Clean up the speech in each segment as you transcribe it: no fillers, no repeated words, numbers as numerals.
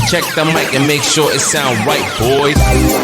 Check the mic and make sure it sound right, boys.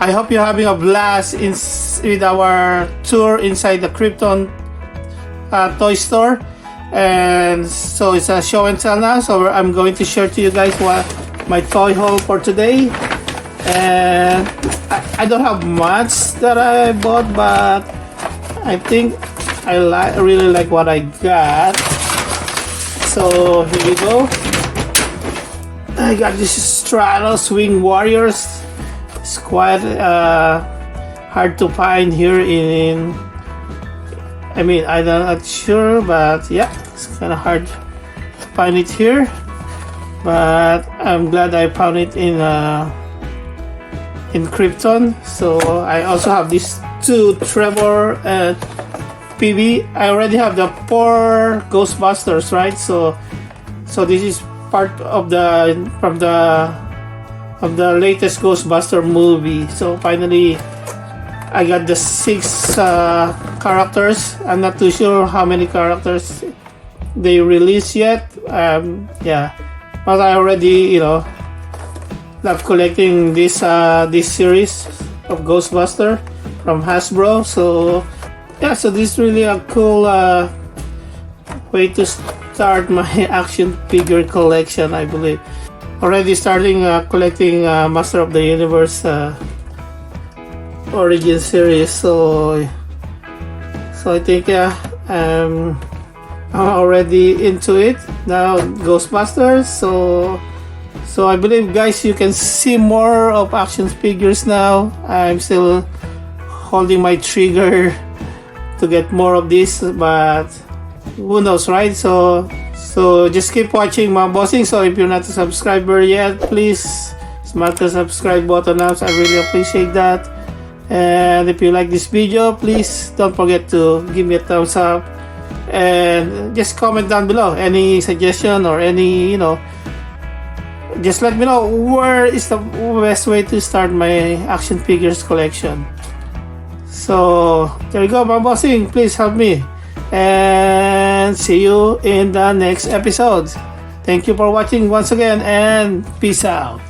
I hope you're having a blast with our tour inside the Krypton toy store. And so it's a show and tell now, so I'm going to share to you guys what my toy haul for today. And I don't have much that I bought, but I think I really like what I got. So here we go. I got this Stratos Wing Warriors. It's quite hard to find here I'm not sure, but yeah, it's kind of hard to find it here. But I'm glad I found it in Krypton. So I also have these two Trevor and PB. I already have the 4 Ghostbusters, right? So this is part of the latest Ghostbuster movie. So finally I got the 6 characters. I'm not too sure how many characters they released yet. Yeah, but I already love collecting this series of Ghostbuster from Hasbro. So yeah, so this is really a cool way to start my action figure collection, I believe. Already starting collecting Master of the Universe Origin series. So I think I'm already into it now. Ghostbusters. So I believe, guys, you can see more of action figures now. I'm still holding my trigger to get more of this, but who knows, right? So just keep watching my bossing. So if you're not a subscriber yet, please smash the subscribe button up. I really appreciate that. And if you like this video, please don't forget to give me a thumbs up and just comment down below any suggestion or any just let me know where is the best way to start my action figures collection. So there you go, my bossing. Please help me, and see you in the next episode. Thank you for watching once again, and peace out.